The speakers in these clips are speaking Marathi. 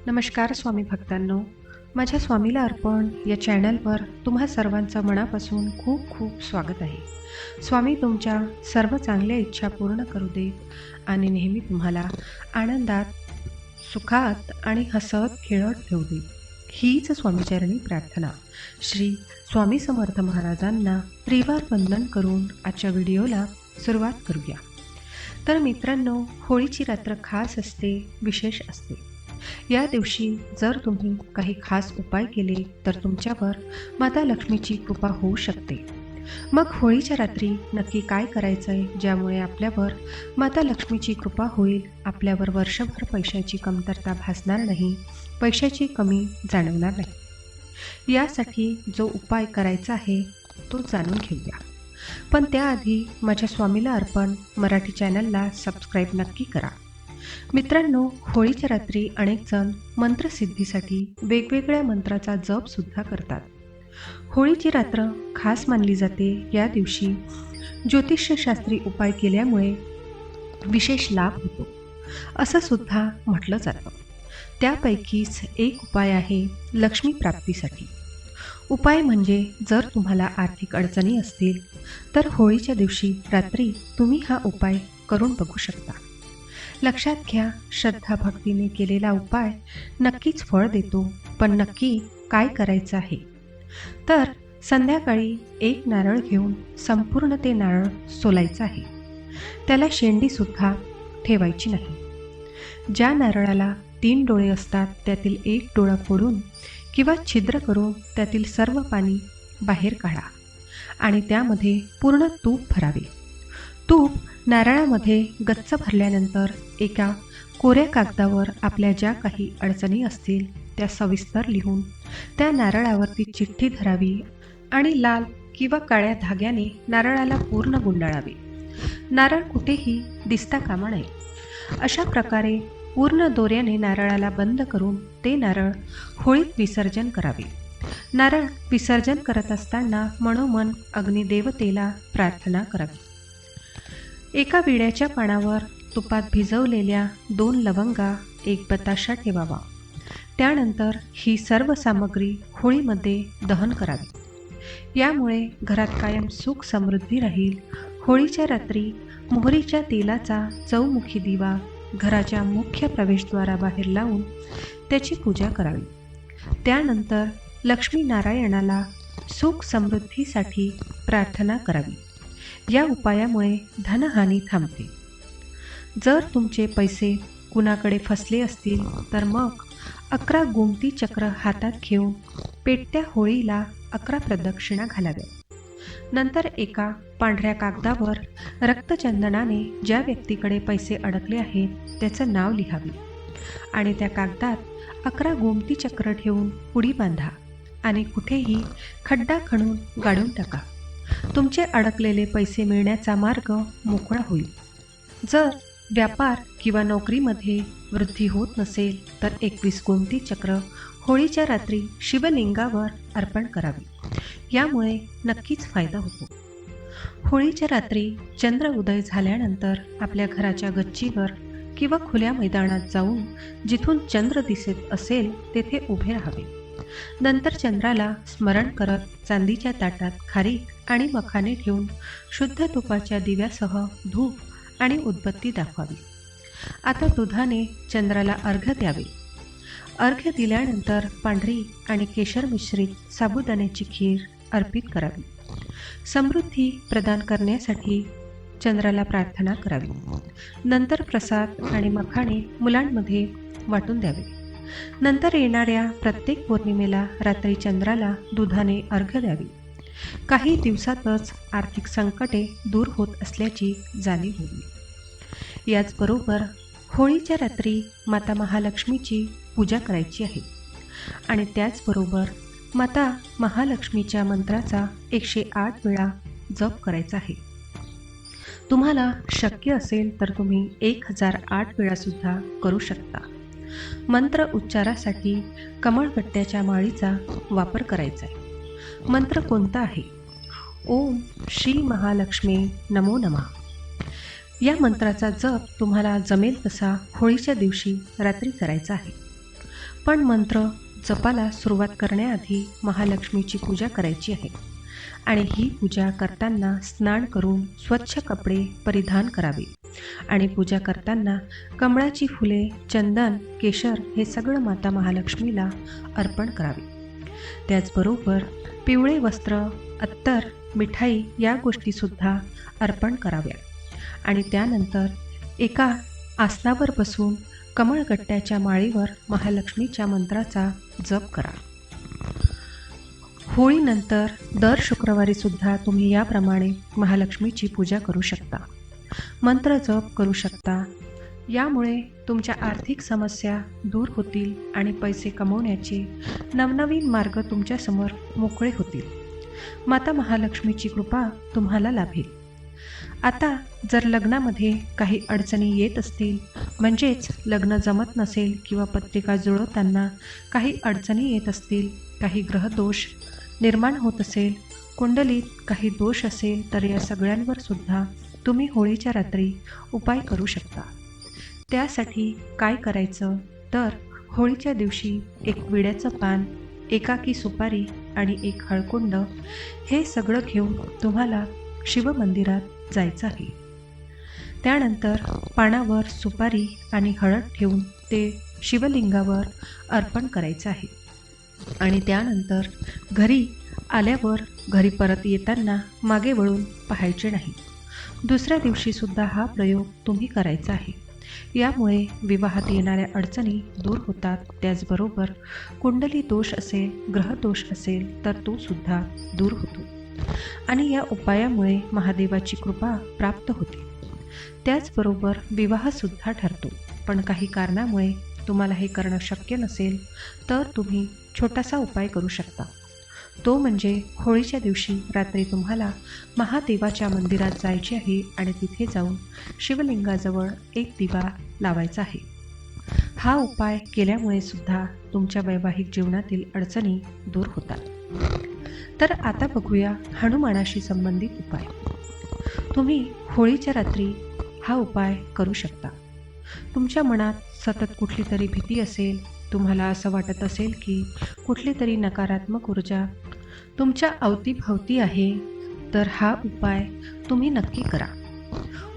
नमस्कार स्वामी भक्तांनो, माझ्या स्वामीला अर्पण या चॅनलवर तुम्हा सर्वांचं मनापासून खूप खूप स्वागत आहे. स्वामी तुमच्या सर्व चांगल्या इच्छा पूर्ण करू देत आणि नेहमी तुम्हाला आनंदात, सुखात आणि हसत खेळत ठेवू देत. हीच स्वामीचरणी प्रार्थना. श्री स्वामी समर्थ महाराजांना त्रिवार वंदन करून आजच्या व्हिडिओला सुरुवात करूया. तर मित्रांनो, होळीची रात्र खास असते, विशेष असते. या दिवशी जर तुम्ही काही खास उपाय केले तर तुमच्यावर माता लक्ष्मीची कृपा होऊ शकते. मग होळीच्या रात्री नक्की काय करायचंय ज्यामुळे आपल्यावर माता लक्ष्मीची कृपा होईल, आपल्यावर वर्षभर पैशाची कमतरता भासणार नाही, पैशाची कमी जाणवणार नाही. यासाठी जो उपाय करायचा आहे तो जाणून घेऊया. पण त्याआधी माझ्या स्वामीला अर्पण मराठी चॅनलला सबस्क्राईब नक्की करा. मित्रांनो, होळीच्या रात्री अनेक जण मंत्रसिद्धीसाठी वेगवेगळ्या मंत्राचा जप सुद्धा करतात. होळीची रात्र खास मानली जाते. या दिवशी ज्योतिषशास्त्री उपाय केल्यामुळे विशेष लाभ होतो असं सुद्धा म्हटलं जातं. त्यापैकीच एक उपाय आहे लक्ष्मी प्राप्तीसाठी. उपाय म्हणजे जर तुम्हाला आर्थिक अडचणी असतील तर होळीच्या दिवशी रात्री तुम्ही हा उपाय करून बघू शकता. लक्षात घ्या, श्रद्धा भक्तीने केलेला उपाय नक्कीच फळ देतो. पण नक्की काय करायचं आहे तर संध्याकाळी एक नारळ घेऊन संपूर्ण ते नारळ सोलायचं आहे. त्याला शेंडीसुद्धा ठेवायची नाही. ज्या नारळाला 3 डोळे असतात त्यातील एक डोळा फोडून किंवा छिद्र करून त्यातील सर्व पाणी बाहेर काढा आणि त्यामध्ये पूर्ण तूप भरावे. तूप नारळामध्ये गच्च भरल्यानंतर एका कोऱ्या कागदावर आपल्या ज्या काही अडचणी असतील त्या सविस्तर लिहून त्या नारळावरती चिठ्ठी धरावी आणि लाल किंवा काळ्या धाग्याने नारळाला पूर्ण गुंडाळावे. नारळ कुठेही दिसता कामा नये. अशा प्रकारे पूर्ण दोऱ्याने नारळाला बंद करून ते नारळ होळीत विसर्जन करावे. नारळ विसर्जन करत असताना मनोमन अग्निदेवतेला प्रार्थना करावी. एका विड्याच्या पानावर तुपात भिजवलेल्या 2 लवंगा, 1 बताशा ठेवावा. त्यानंतर ही सर्व सामग्री होळीमध्ये दहन करावी. यामुळे घरात कायम सुख समृद्धी राहील. होळीच्या रात्री मोहरीच्या तेलाचा चौमुखी दिवा घराच्या मुख्य प्रवेशद्वाराबाहेर लावून त्याची पूजा करावी. त्यानंतर लक्ष्मी नारायणाला सुख समृद्धीसाठी प्रार्थना करावी. या उपायामुळे धनहानी थांबते. जर तुमचे पैसे कुणाकडे फसले असतील तर मग 11 गोमती चक्र हातात घेऊन पेटत्या होळीला 11 प्रदक्षिणा घालाव्या. नंतर एका पांढऱ्या कागदावर रक्तचंदनाने ज्या व्यक्तीकडे पैसे अडकले आहेत त्याचं नाव लिहावे आणि त्या कागदात 11 गोमती चक्र ठेवून पुडी बांधा आणि कुठेही खड्डा खणून गाडून टाका. तुमचे अडकलेले पैसे मिळण्याचा मार्ग मोकळा होईल. जर व्यापार किंवा नोकरीमध्ये वृद्धी होत नसेल तर 21 गोमती चक्र होळीच्या रात्री शिवलिंगावर अर्पण करावी. यामुळे नक्कीच फायदा होतो. होळीच्या रात्री चंद्र उदय झाल्यानंतर आपल्या घराच्या गच्चीवर किंवा खुल्या मैदानात जाऊन जिथून चंद्र दिसत असेल तेथे उभे राहावे. नंतर चंद्राला स्मरण करत चांदीच्या ताटात खारीक आणि मखाने ठेवून शुद्ध तुपाच्या दिव्यासह धूप आणि उदबत्ती दाखवावी. आता दुधाने चंद्राला अर्घ्य द्यावे. अर्घ्य दिल्यानंतर पांढरी आणि केशर मिश्रित साबुदाण्याची खीर अर्पित करावी. समृद्धी प्रदान करण्यासाठी चंद्राला प्रार्थना करावी. नंतर प्रसाद आणि मखाणे मुलांमध्ये वाटून द्यावे. नंतर येणाऱ्या प्रत्येक पौर्णिमेला रात्री चंद्राला दुधाने अर्घ्य द्यावी. काही दिवसातच आर्थिक संकटे दूर होत असल्याची जाणीव होईल. याचबरोबर होळीच्या रात्री माता महालक्ष्मीची पूजा करायची आहे आणि त्याचबरोबर माता महालक्ष्मीच्या मंत्राचा 108 वेळा जप करायचा आहे. तुम्हाला शक्य असेल तर तुम्ही 1008 वेळासुद्धा करू शकता. मंत्र उच्चारासाठी कमळगट्ट्याच्या माळीचा वापर करायचा आहे. मंत्र कोणता आहे? ओम श्री महालक्ष्मी नमो नमः. या मंत्राचा जप तुम्हाला जमेल तसा होळीच्या दिवशी रात्री करायचा आहे. पण मंत्र जपाला सुरुवात करण्याआधी महालक्ष्मीची पूजा करायची आहे आणि ही पूजा करताना स्नान करून स्वच्छ कपडे परिधान करावे आणि पूजा करताना कमळाची फुले, चंदन, केशर हे सगळं माता महालक्ष्मीला अर्पण करावे. त्याचबरोबर पिवळे वस्त्र, अत्तर, मिठाई या गोष्टीसुद्धा अर्पण कराव्या आणि त्यानंतर एका आसनावर बसून कमळगट्ट्याच्या माळीवर महालक्ष्मीच्या मंत्राचा जप करा. होळीनंतर दर शुक्रवारी सुद्धा तुम्ही याप्रमाणे महालक्ष्मीची पूजा करू शकता, मंत्र जप करू शकता. यामुळे तुमच्या आर्थिक समस्या दूर होतील आणि पैसे कमवण्याचे नवनवीन मार्ग तुमच्यासमोर मोकळे होतील. माता महालक्ष्मीची कृपा तुम्हाला लाभेल. आता जर लग्नामध्ये काही अडचणी येत असतील, म्हणजेच लग्न जमत नसेल किंवा पत्रिका जुळवताना काही अडचणी येत असतील, काही ग्रहदोष निर्माण होत असेल, कुंडलीत काही दोष असेल, तर या सगळ्यांवर सुद्धा तुम्ही होळीच्या रात्री उपाय करू शकता. त्यासाठी काय करायचं तर होळीच्या दिवशी एक विड्याचं पान, एकाकी सुपारी आणि एक हळकुंड हे सगळं घेऊन तुम्हाला शिवमंदिरात जायचं आहे. त्यानंतर पानावर सुपारी आणि हळद ठेवून ते शिवलिंगावर अर्पण करायचं आहे आणि त्यानंतर घरी आल्यावर घरी परत येताना मागे वळून पाहायचे नाही. दुसऱ्या दिवशीसुद्धा हा प्रयोग तुम्ही करायचा आहे. यामुळे विवाहात येणाऱ्या अडचणी दूर होतात. त्याचबरोबर कुंडली दोष असेल, ग्रहदोष असेल तर तो सुद्धा दूर होतो आणि या उपायामुळे महादेवाची कृपा प्राप्त होते. त्याचबरोबर विवाहसुद्धा ठरतो. पण काही कारणामुळे तुम्हाला हे करणं शक्य नसेल तर तुम्ही छोटासा उपाय करू शकता. तो म्हणजे होळीच्या दिवशी रात्री तुम्हाला महादेवाच्या मंदिरात जायचे आहे आणि तिथे जाऊन शिवलिंगाजवळ एक दिवा लावायचा आहे. हा उपाय केल्यामुळे सुद्धा तुमच्या वैवाहिक जीवनातील अडचणी दूर होतात. तर आता बघूया हनुमानाशी संबंधित उपाय. तुम्ही होळीच्या रात्री हा उपाय करू शकता. तुमच्या मनात सतत कुठली तरी भीती असेल, तुम्हाला असं वाटत असेल की कुठली तरी नकारात्मक ऊर्जा तुमच्या अवतीभवती आहे, तर हा उपाय तुम्ही नक्की करा.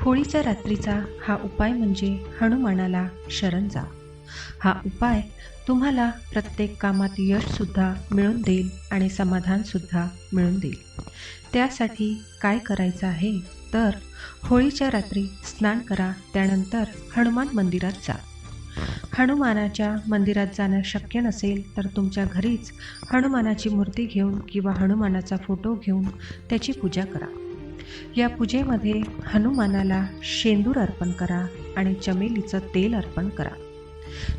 होळीच्या रात्रीचा हा उपाय म्हणजे हनुमानाला शरण जा. हा उपाय तुम्हाला प्रत्येक कामात यशसुद्धा मिळवून देईल आणि समाधानसुद्धा मिळवून देईल. त्यासाठी काय करायचं आहे तर होळीच्या रात्री स्नान करा. त्यानंतर हनुमान मंदिरात जा. हनुमानाच्या मंदिरात जाणं शक्य नसेल तर तुमच्या घरीच हनुमानाची मूर्ती घेऊन किंवा हनुमानाचा फोटो घेऊन त्याची पूजा करा. या पूजेमध्ये हनुमानाला शेंदूर अर्पण करा आणि चमेलीचं तेल अर्पण करा.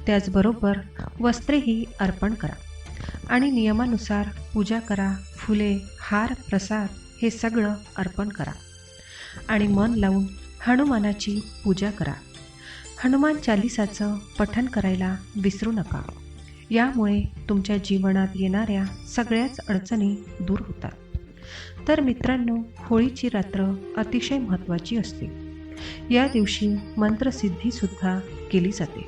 त्याचबरोबर वस्त्रेही अर्पण करा आणि नियमानुसार पूजा करा. फुले, हार, प्रसाद हे सगळं अर्पण करा आणि मन लावून हनुमानाची पूजा करा. हनुमान चालिसाचं पठण करायला विसरू नका. यामुळे तुमच्या जीवनात येणाऱ्या सगळ्याच अडचणी दूर होतात. तर मित्रांनो, होळीची रात्र अतिशय महत्त्वाची असते. या दिवशी मंत्रसिद्धीसुद्धा केली जाते.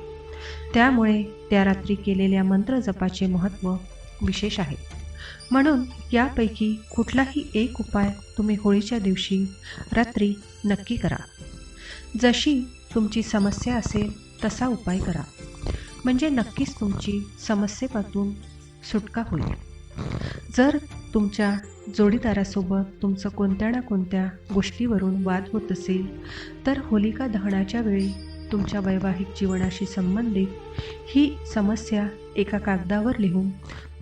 त्यामुळे त्या रात्री केलेल्या मंत्रजपाचे महत्त्व विशेष आहे. म्हणून यापैकी कुठलाही एक उपाय तुम्ही होळीच्या दिवशी रात्री नक्की करा. जशी तुमची समस्या असेल तसा उपाय करा, म्हणजे नक्कीच तुमची समस्येपासून सुटका होईल. जर तुमच्या जोडीदारासोबत तुमचं कोणत्या ना कोणत्या गोष्टीवरून वाद होत असेल तर होलिका दहनाच्या वेळी तुमच्या वैवाहिक जीवनाशी संबंधित ही समस्या एका कागदावर लिहून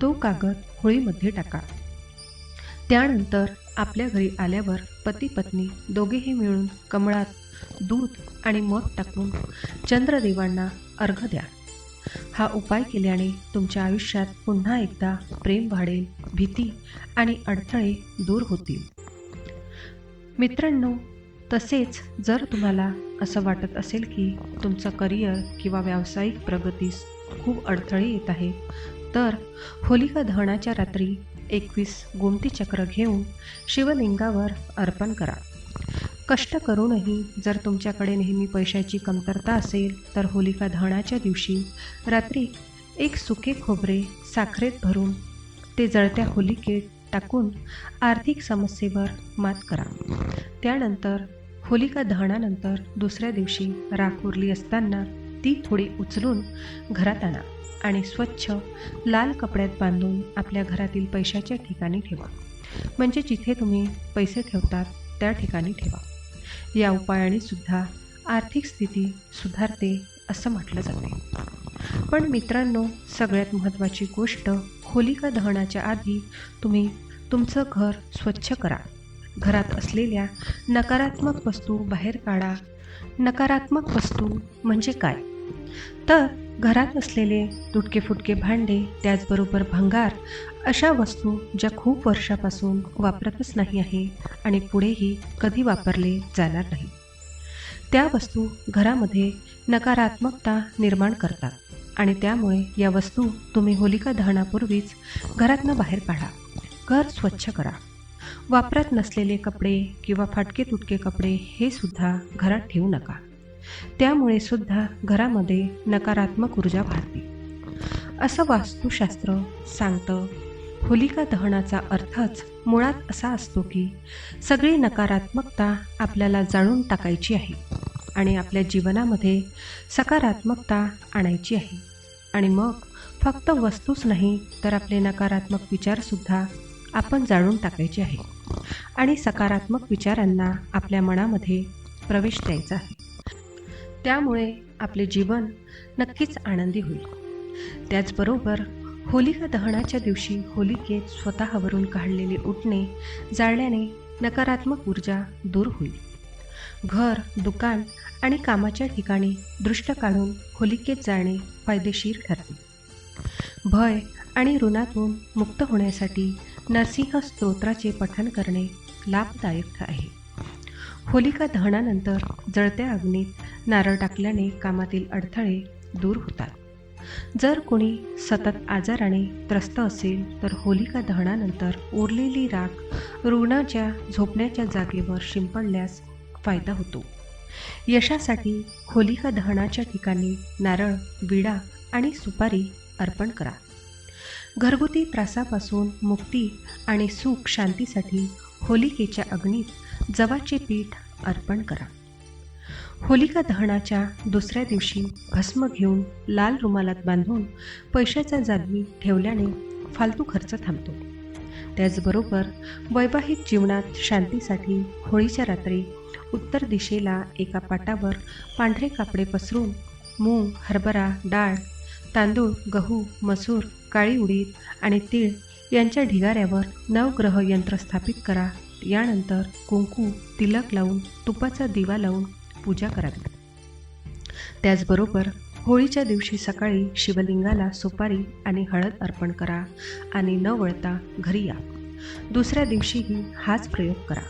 तो कागद होळीमध्ये टाका. त्यानंतर आपल्या घरी आल्यावर पती पत्नी दोघेही मिळून कमळात दूध आणि मध टाकून चंद्रदेवांना अर्घ्य द्या. हा उपाय केल्याने तुमच्या आयुष्यात पुन्हा एकदा प्रेम वाढेल, भीती आणि अडथळे दूर होतील. मित्रांनो, तसेच जर तुम्हाला असं वाटत असेल की तुमचं करिअर किंवा व्यावसायिक प्रगतीस खूप अडथळे येत आहे, तर होलिका दहनाच्या रात्री 21 गोमती चक्र घेऊन शिवलिंगावर अर्पण करा. कष्ट करूनही जर तुमच्याकडे नेहमी पैशाची कमतरता असेल तर होलिका दहनाच्या दिवशी रात्री एक सुके खोबरे साखरेत भरून ते जळत्या होलिकेत टाकून आर्थिक समस्येवर मात करा. त्यानंतर होलिका दहनानंतर दुसऱ्या दिवशी राख उरली असताना ती थोडी उचलून घरात आणा आणि स्वच्छ लाल कपड्यात बांधून आपल्या घरातील पैशाच्या ठिकाणी ठेवा. म्हणजे जिथे तुम्ही पैसे ठेवतात त्या ठिकाणी ठेवा. या उपायाने सुद्धा आर्थिक स्थिती सुधारते असं म्हटलं जाते. पण मित्रांनो, सगळ्यात महत्त्वाची गोष्ट, होलिका दहनाच्या आधी तुम्ही तुमचं घर स्वच्छ करा. घरात असलेल्या नकारात्मक वस्तू बाहेर काढा. नकारात्मक वस्तू म्हणजे काय? तर घरात असलेले तुटके फुटके भांडे, त्याचबरोबर भंगार, अशा वस्तू ज्या खूप वर्षापासून वापरतच नाही आहे आणि पुढेही कधी वापरले जाणार नाही, त्या वस्तू घरामध्ये नकारात्मकता निर्माण करतात आणि त्यामुळे या वस्तू तुम्ही होलिका दहनापूर्वीच घरातनं बाहेर काढा. घर स्वच्छ करा. वापरत नसलेले कपडे किंवा फाटके तुटके कपडे हे सुद्धा घरात ठेवू नका. त्यामुळे सुद्धा घरामध्ये नकारात्मक ऊर्जा वाढते असं वास्तुशास्त्र सांगतं. होलिका दहनाचा अर्थच मुळात असा असतो की सगळी नकारात्मकता आपल्याला जाळून टाकायची आहे आणि आपल्या जीवनामध्ये सकारात्मकता आणायची आहे. आणि मग फक्त वस्तूच नाही तर आपले नकारात्मक विचारसुद्धा आपण जाळून टाकायचे आहे आणि सकारात्मक विचारांना आपल्या मनामध्ये प्रवेश द्यायचा आहे. त्यामुळे आपले जीवन नक्कीच आनंदी होईल. त्याचबरोबर होलिका दहनाच्या दिवशी होलिकेत स्वतःवरून काढलेले उटणे जाळल्याने नकारात्मक ऊर्जा दूर होईल. घर, दुकान आणि कामाच्या ठिकाणी दृष्ट काढून होलिकेत जाणे फायदेशीर ठरते. भय आणि ऋणातून मुक्त होण्यासाठी नरसिंह स्तोत्राचे पठण करणे लाभदायक आहे. होलिका दहनानंतर जळत्या अग्नीत नारळ टाकल्याने कामातील अडथळे दूर होतात. जर कोणी सतत आजाराने त्रस्त असेल तर होलिका दहनानंतर उरलेली राख रुग्णाच्या झोपण्याच्या जागेवर शिंपडल्यास फायदा होतो. यशासाठी होलिका दहनाच्या ठिकाणी नारळ, विडा आणि सुपारी अर्पण करा. घरगुती त्रासापासून मुक्ती आणि सुख शांतीसाठी होलिकेच्या अग्नीत जवाचे पीठ अर्पण करा. होलिका दहनाच्या दुसऱ्या दिवशी भस्म घेऊन लाल रुमालात बांधून पैशाच्या जागी ठेवल्याने फालतू खर्च थांबतो. त्याचबरोबर वैवाहिक जीवनात शांतीसाठी होळीच्या रात्री उत्तर दिशेला एका पाटावर पांढरे कापडे पसरून मूग, हरभरा डाळ, तांदूळ, गहू, मसूर, काळी उडीद आणि तीळ यांच्या ढिगाऱ्यावर नवग्रह यंत्र स्थापित करा. यानंतर कुंकू, तिलक लावून तुपाचा दिवा लावून पूजा करावी. त्याचबरोबर होळीच्या दिवशी सकाळी शिवलिंगाला सुपारी आणि हळद अर्पण करा आणि न वळता घरी या. दुसऱ्या दिवशीही हाच प्रयोग करा.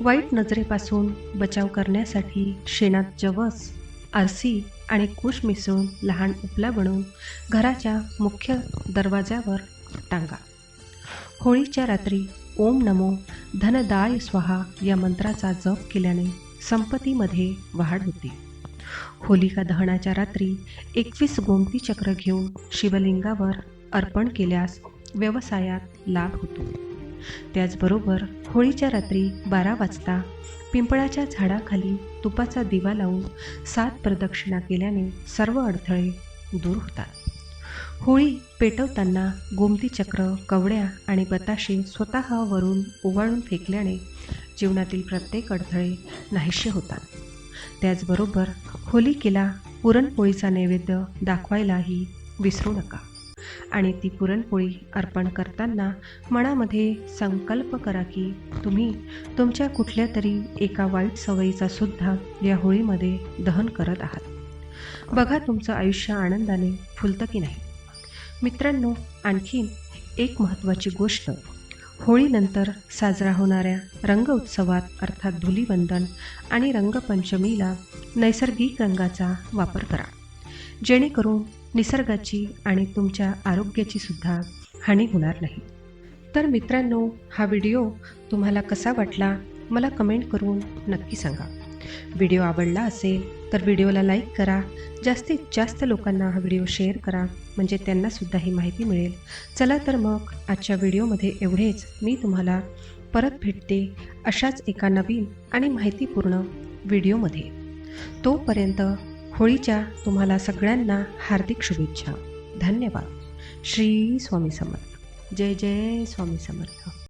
वाईट नजरेपासून बचाव करण्यासाठी शेणात जवस, आरसी आणि कुश मिसळून लहान उपला बनवून घराच्या मुख्य दरवाजावर टांगा. होळीच्या रात्री ओम नमो धनदाय स्वाहा या मंत्राचा जप केल्याने संपत्तीमध्ये वाढ होते. होलिका दहनाच्या रात्री 21 गोमती चक्र घेऊन शिवलिंगावर अर्पण केल्यास व्यवसायात लाभ होतो. त्याचबरोबर होळीच्या रात्री 12 वाजता पिंपळाच्या झाडाखाली तुपाचा दिवा लावून 7 प्रदक्षिणा केल्याने सर्व अडथळे दूर होतात. होळी पेटवताना गोमती चक्र, कवड्या आणि बताशे स्वतःवरून ओवाळून फेकल्याने जीवनातील प्रत्येक अडथळे नाहीसे होतात. त्याचबरोबर होलिकेला पुरणपोळीचा नैवेद्य दाखवायलाही विसरू नका आणि ती पुरणपोळी अर्पण करताना मनामध्ये संकल्प करा की तुम्ही तुमच्या कुठल्या तरी एका वाईट सवयीचा सुद्धा या होळीमध्ये दहन करत आहात. बघा तुमचं आयुष्य आनंदाने फुलतं की नाही. मित्रांनो, आणखीन एक महत्त्वाची गोष्ट, होळीनंतर साजरा होणाऱ्या रंग उत्सवात अर्थात धुलीवंदन आणि रंगपंचमीला नैसर्गिक रंगाचा वापर करा, जेणेकरून निसर्गाची आणि तुमच्या आरोग्याची सुद्धा हानी होणार नाही. तर मित्रांनो, हा व्हिडिओ तुम्हाला कसा वाटला मला कमेंट करून नक्की सांगा. व्हिडिओ आवडला असेल तर व्हिडिओला लाईक करा, जास्तीत जास्त लोकांना हा व्हिडिओ शेअर करा, म्हणजे त्यांनासुद्धा ही माहिती मिळेल. चला तर मग आजच्या व्हिडिओमध्ये एवढेच. मी तुम्हाला परत भेटते अशाच एका नवीन आणि माहितीपूर्ण व्हिडिओमध्ये. तोपर्यंत होळीच्या तुम्हाला सगळ्यांना हार्दिक शुभेच्छा. धन्यवाद. श्री स्वामी समर्थ. जय जय स्वामी समर्थ.